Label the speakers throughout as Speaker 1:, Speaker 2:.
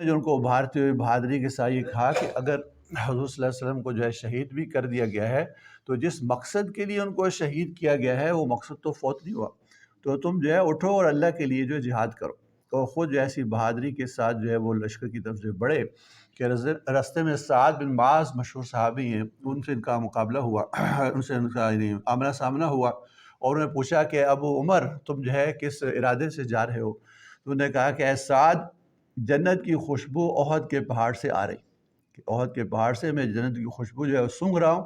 Speaker 1: جو ان کو ابھارتے ہوئے بہادری کے ساتھ یہ کہا کہ اگر حضور صلی اللہ علیہ وسلم کو جو ہے شہید بھی کر دیا گیا ہے تو جس مقصد کے لیے ان کو شہید کیا گیا ہے وہ مقصد تو فوت نہیں ہوا، تو تم جو ہے اٹھو اور اللہ کے لیے جو ہے جہاد کرو۔ تو خود جو ایسی بہادری کے ساتھ جو ہے وہ لشکر کی طرف سے بڑھے کہ راستے میں سعد بن معاذ مشہور صحابی ہیں، ان سے ان کا مقابلہ ہوا ان سے ان کا یعنی آمنا سامنا ہوا، اور انہوں نے پوچھا کہ ابو عمر تم جو ہے کس ارادے سے جا رہے ہو؟ تو انہوں نے کہا کہ اے سعد، جنت کی خوشبو احد کے پہاڑ سے آ رہی، کہ احد کے پہاڑ سے میں جنت کی خوشبو جو ہے وہ سونگھ رہا ہوں،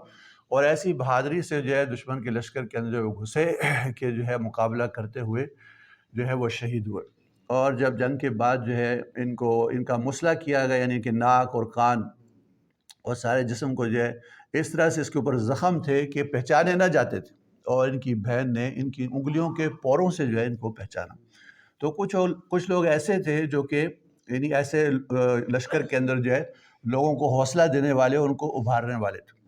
Speaker 1: اور ایسی بہادری سے جو ہے دشمن کے لشکر کے اندر جو ہے گھسے کہ جو ہے مقابلہ کرتے ہوئے جو ہے وہ شہید ہوئے۔ اور جب جنگ کے بعد جو ہے ان کا مسئلہ کیا گیا، یعنی کہ ناک اور کان اور سارے جسم کو جو ہے اس طرح سے اس کے اوپر زخم تھے کہ پہچانے نہ جاتے تھے، اور ان کی بہن نے ان کی انگلیوں کے پوروں سے جو ہے ان کو پہچانا۔ تو کچھ لوگ ایسے تھے جو کہ یعنی ایسے لشکر کے اندر جو ہے لوگوں کو حوصلہ دینے والے، ان کو ابھارنے والے تھے۔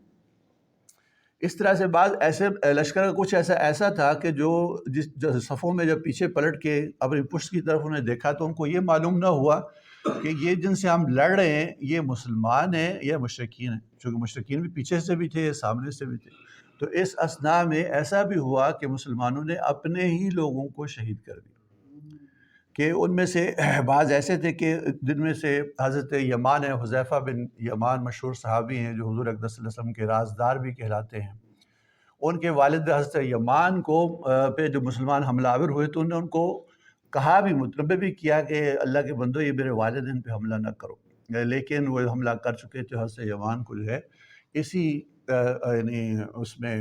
Speaker 1: اس طرح سے بعض ایسے لشکر کا کچھ ایسا تھا کہ جو صفوں میں جب پیچھے پلٹ کے اپنی پشت کی طرف انہیں دیکھا تو ان کو یہ معلوم نہ ہوا کہ یہ جن سے ہم لڑ رہے ہیں یہ مسلمان ہیں یا مشرکین ہیں، چونکہ مشرکین بھی پیچھے سے بھی تھے، سامنے سے بھی تھے۔ تو اس اثناء میں ایسا بھی ہوا کہ مسلمانوں نے اپنے ہی لوگوں کو شہید کر دیا، کہ ان میں سے بعض ایسے تھے کہ جن میں سے حضرت یمان ہے، حذیفہ بن یمان مشہور صحابی ہیں جو حضور اقدس صلی اللہ علیہ وسلم کے رازدار بھی کہلاتے ہیں۔ ان کے والد حضرت یمان کو پہ جو مسلمان حملہ آور ہوئے تو انہوں نے ان کو کہا بھی، متنبہ بھی کیا کہ اللہ کے بندو یہ میرے والدین پہ حملہ نہ کرو، لیکن وہ حملہ کر چکے تھے۔ حضرت یمان کو جو ہے اسی یعنی اس میں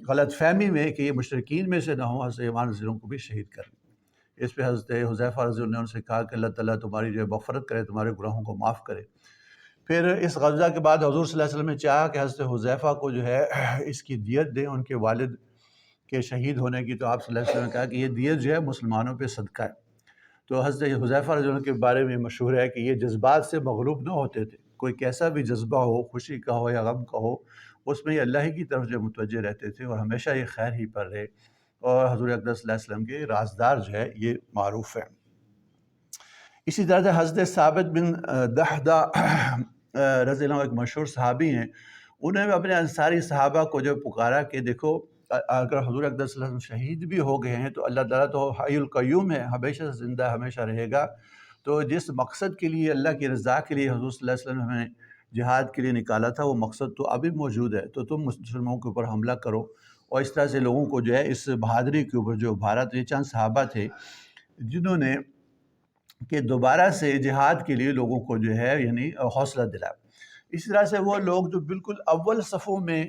Speaker 1: غلط فہمی میں کہ یہ مشرکین میں سے نہ ہوں، حضرت یمان رضی اللہ عنہ کو بھی شہید کر دیا۔ اس پہ حضرت حذیفہ رضی اللہ عنہ نے ان سے کہا کہ اللہ تعالیٰ تمہاری جو ہے مغفرت کرے، تمہارے گناہوں کو معاف کرے۔ پھر اس غزوہ کے بعد حضور صلی اللہ علیہ وسلم نے چاہا کہ حضرت حذیفہ کو جو ہے اس کی دیت دیں، ان کے والد کے شہید ہونے کی، تو آپ صلی اللہ علیہ وسلم نے کہا کہ یہ دیت جو ہے مسلمانوں پہ صدقہ ہے۔ تو حضرت حذیفہ رضی اللہ عنہ کے بارے میں مشہور ہے کہ یہ جذبات سے مغلوب نہ ہوتے تھے، کوئی کیسا بھی جذبہ ہو، خوشی کا ہو یا غم کا ہو، اس میں یہ اللہ ہی کی طرف جو متوجہ رہتے تھے اور ہمیشہ یہ خیر ہی پر رہے، اور حضور اقدس صلی اللہ علیہ وسلم کے رازدار جو ہے یہ معروف ہے۔ اسی طرح سے حضرت ثابت بن دحدہ رضی اللہ عنہ ایک مشہور صحابی ہیں، انہوں نے اپنے انصاری صحابہ کو جو پکارا کہ دیکھو اگر حضور اقدس صلی اللہ علیہ وسلم شہید بھی ہو گئے ہیں تو اللہ تعالیٰ تو حی القیوم ہے، ہمیشہ زندہ ہمیشہ رہے گا، تو جس مقصد کے لیے اللہ کی رضا کے لیے حضور صلی اللہ علیہ وسلم نے ہمیں جہاد کے لیے نکالا تھا وہ مقصد تو ابھی موجود ہے، تو تم مسلموں کے اوپر حملہ کرو۔ اور اس طرح سے لوگوں کو جو ہے اس بہادری کے اوپر جو ابھارا، تو یہ چند صحابہ تھے جنہوں نے کہ دوبارہ سے جہاد کے لیے لوگوں کو جو ہے یعنی حوصلہ دلایا۔ اسی طرح سے وہ لوگ جو بالکل اول صفوں میں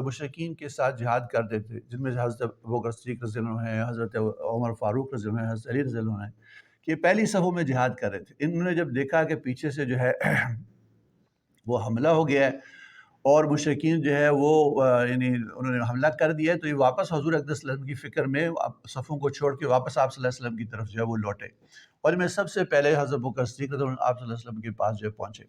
Speaker 1: مشرکین کے ساتھ جہاد کرتے تھے، جن میں سے حضرت ابوبکر صدیق رضی اللہ عنہ ہیں، حضرت عمر فاروق رضی اللہ عنہ ہیں، حضرت علی رضی اللہ عنہ ہیں، کہ پہلی صفوں میں جہاد کر رہے تھے۔ انہوں نے جب دیکھا کہ پیچھے سے جو ہے وہ حملہ ہو گیا ہے اور مشرکین جو ہے وہ یعنی انہوں نے حملہ کر دیا ہے، تو یہ واپس حضور اقدس صلی اللہ علیہ وسلم کی فکر میں صفوں کو چھوڑ کے واپس آپ صلی اللہ علیہ وسلم کی طرف جو ہے وہ لوٹے، اور میں سب سے پہلے حضرت ابوبکر صدیق رضی اللہ عنہ آپ صلی اللہ علیہ وسلم کے پاس جو ہے پہنچے۔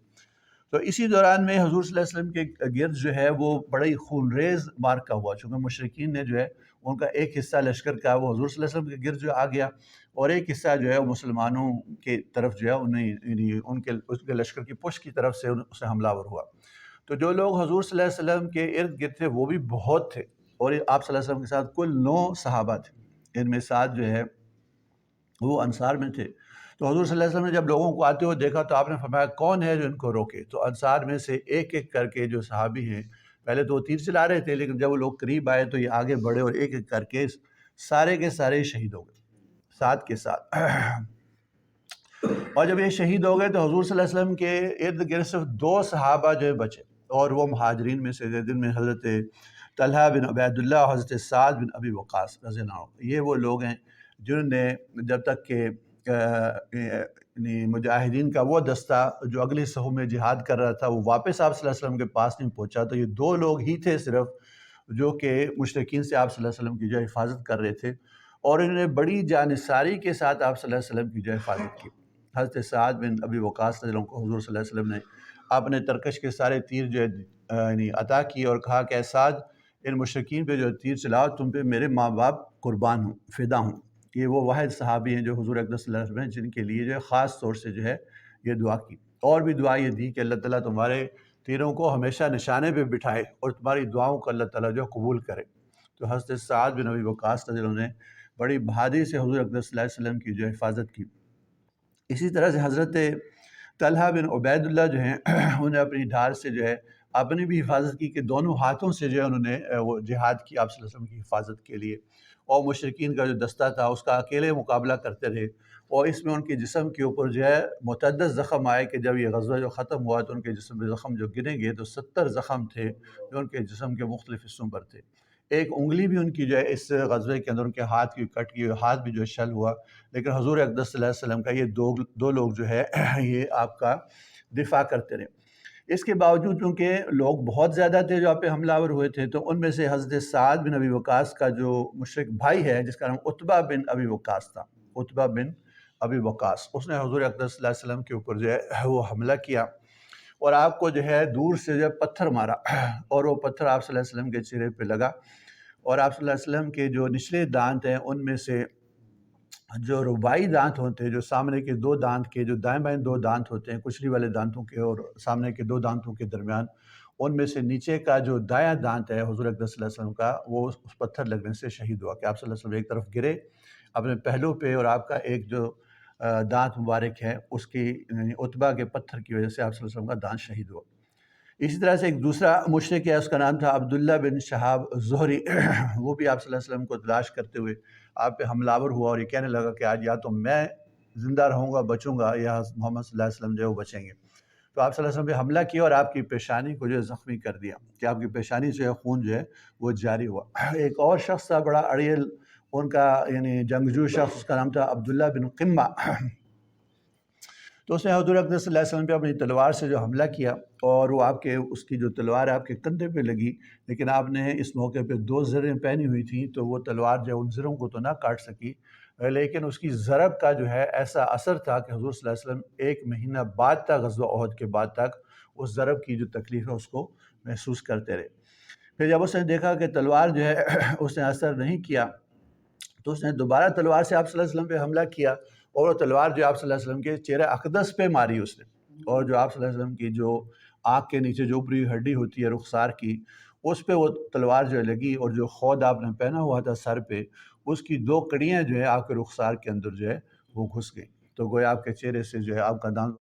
Speaker 1: تو اسی دوران میں حضور صلی اللہ علیہ وسلم کے گرد جو ہے وہ بڑا ہی خونریز مارکا ہوا، چونکہ مشرکین نے جو ہے ان کا ایک حصہ لشکر کا وہ حضور صلی اللہ علیہ وسلم کے گرد جو آ گیا، اور ایک حصہ جو ہے مسلمانوں کی طرف جو ہے انہیں ان کے لشکر کی پشت کی طرف سے اسے حملہ آور ہوا۔ تو جو لوگ حضور صلی اللہ علیہ وسلم کے ارد گرد تھے وہ بھی بہت تھے، اور آپ صلی اللہ علیہ وسلم کے ساتھ کل 9 صحابہ تھے، ان میں 7 جو ہے وہ انصار میں تھے۔ تو حضور صلی اللہ علیہ وسلم نے جب لوگوں کو آتے ہوئے دیکھا تو آپ نے فرمایا کون ہے جو ان کو روکے؟ تو انصار میں سے ایک ایک کر کے جو صحابی ہیں، پہلے تو وہ تیر چلا رہے تھے، لیکن جب وہ لوگ قریب آئے تو یہ آگے بڑھے اور ایک ایک کر کے سارے کے سارے شہید ہو گئے، 7 کے ساتھ۔ اور جب یہ شہید ہو گئے تو حضور صلی اللہ علیہ وسلم کے ارد گرد صرف 2 صحابہ جو ہے بچے، اور وہ مہاجرین میں سے تھے، جن میں حضرت طلحہ بن عبید اللہ اور حضرت سعد بن ابی وقاص رضی اللہ عنہ۔ یہ وہ لوگ ہیں جنہوں نے جب تک کہ مجاہدین کا وہ دستہ جو اگلی صفوں میں جہاد کر رہا تھا وہ واپس آپ صلی اللہ علیہ وسلم کے پاس نہیں پہنچا، تو یہ 2 لوگ ہی تھے صرف جو کہ مشرکین سے آپ صلی اللہ علیہ وسلم کی جو حفاظت کر رہے تھے، اور انہوں نے بڑی جانثاری کے ساتھ آپ صلی اللہ علیہ وسلم کی جو حفاظت کی۔ حضرت سعد بن ابی وقاص رضی اللہ عنہ کو حضور صلی اللہ علیہ وسلم نے اپنے ترکش کے سارے تیر جو ہے یعنی عطا کیے اور کہا کہ اے سعد، ان مشرکین پہ جو تیر چلاؤ، تم پہ میرے ماں باپ قربان ہوں، فدا ہوں۔ یہ وہ واحد صحابی ہیں جو حضور اقدس صلی اللہ علیہ وسلم جن کے لیے جو ہے خاص طور سے جو ہے یہ دعا کی۔ اور بھی دعا یہ دی کہ اللہ تعالیٰ تمہارے تیروں کو ہمیشہ نشانے پہ بٹھائے اور تمہاری دعاؤں کو اللہ تعالیٰ جو قبول کرے۔ تو حضرت سعد بن ابی وقاص رضی اللہ عنہ نے بڑی بہادری سے حضور اقدس صلی اللہ علیہ وسلم کی جو حفاظت کی۔ اسی طرح سے حضرت طلحہ بن عبید اللہ جو ہیں انہوں نے اپنی ڈھال سے جو ہے اپنی بھی حفاظت کی کہ دونوں ہاتھوں سے جو ہے انہوں نے وہ جہاد کی آپ صلی اللہ علیہ وسلم کی حفاظت کے لیے، اور مشرکین کا جو دستہ تھا اس کا اکیلے مقابلہ کرتے رہے، اور اس میں ان کے جسم کے اوپر جو ہے متعدد زخم آئے کہ جب یہ غزوہ جو ختم ہوا تو ان کے جسم پہ زخم جو گنے گئے تو 70 زخم تھے جو ان کے جسم کے مختلف حصوں پر تھے۔ ایک انگلی بھی ان کی جو ہے اس غزوے کے اندر ان کے ہاتھ کی کٹ کی، ہاتھ بھی جو ہے شل ہوا، لیکن حضور اقدس صلی اللہ علیہ وسلم کا یہ دو لوگ جو ہے یہ آپ کا دفاع کرتے رہے۔ اس کے باوجود چونکہ لوگ بہت زیادہ تھے جو آپ پہ حملہ آور ہوئے تھے، تو ان میں سے حضرت سعد بن ابی وقاص کا جو مشرک بھائی ہے جس کا نام عتبہ بن ابی وقاص تھا، عتبہ بن ابی وقاص، اس نے حضور اقدس صلی اللہ علیہ وسلم کے اوپر جو ہے وہ حملہ کیا اور آپ کو جو ہے دور سے جو ہے پتھر مارا، اور وہ پتھر آپ صلی اللہ علیہ وسلم کے چہرے پہ لگا، اور آپ صلی اللہ علیہ وسلم کے جو نچلے دانت ہیں ان میں سے جو رباعی دانت ہوتے ہیں، جو سامنے کے دو دانت کے جو دائیں بائیں دو دانت ہوتے ہیں کچلی والے دانتوں کے اور سامنے کے دو دانتوں کے درمیان، ان میں سے نیچے کا جو دایاں دانت ہے حضور اقدس صلی اللہ علیہ وسلم کا، وہ اس پتھر لگنے سے شہید ہوا کہ آپ صلی اللہ علیہ وسلم ایک طرف گرے اپنے پہلو پہ، اور آپ کا ایک جو دانت مبارک ہے اس کی یعنی عتبہ کے پتھر کی وجہ سے آپ صلی اللہ علیہ وسلم کا دانت شہید ہوا۔ اسی طرح سے ایک دوسرا مشرک ہے، اس کا نام تھا عبداللہ بن شہاب زہری وہ بھی آپ صلی اللہ علیہ وسلم کو تلاش کرتے ہوئے آپ پہ حملہ آور ہوا، اور یہ کہنے لگا کہ آج یا تو میں زندہ رہوں گا بچوں گا، یا محمد صلی اللہ علیہ وسلم جو ہے وہ بچیں گے۔ تو آپ صلی اللہ علیہ وسلم پہ حملہ کیا اور آپ کی پیشانی کو جو ہے زخمی کر دیا کہ آپ کی پیشانی سے خون جو ہے وہ جاری ہوا۔ ایک اور شخص تھا بڑا اڑیل ان کا یعنی جنگجو شخص، اس کا نام تھا عبداللہ بن قمہ، تو اس نے حضور اقدس صلی اللہ علیہ وسلم پہ اپنی تلوار سے جو حملہ کیا، اور وہ آپ کے اس کی جو تلوار ہے آپ کے کندھے پہ لگی، لیکن آپ نے اس موقع پہ 2 زریں پہنی ہوئی تھیں تو وہ تلوار جو ہے ان زروں کو تو نہ کاٹ سکی، لیکن اس کی ضرب کا جو ہے ایسا اثر تھا کہ حضور صلی اللہ علیہ وسلم 1 مہینہ بعد تک، غزوہ احد کے بعد تک، اس ضرب کی جو تکلیف ہے اس کو محسوس کرتے رہے۔ پھر جب اس نے دیکھا کہ تلوار جو ہے اس نے اثر نہیں کیا، تو اس نے دوبارہ تلوار سے آپ صلی اللہ علیہ وسلم پہ حملہ کیا، اور وہ تلوار جو آپ صلی اللہ علیہ وسلم کے چہرہ اقدس پہ ماری اس نے، اور جو آپ صلی اللہ علیہ وسلم کی جو آنکھ کے نیچے جو اوپری ہڈی ہوتی ہے رخسار کی، اس پہ وہ تلوار جو لگی، اور جو خود آپ نے پہنا ہوا تھا سر پہ، اس کی 2 کڑیاں جو ہے آپ کے رخسار کے اندر جو ہے وہ گھس گئی، تو گویا آپ کے چہرے سے جو ہے آپ کا دانت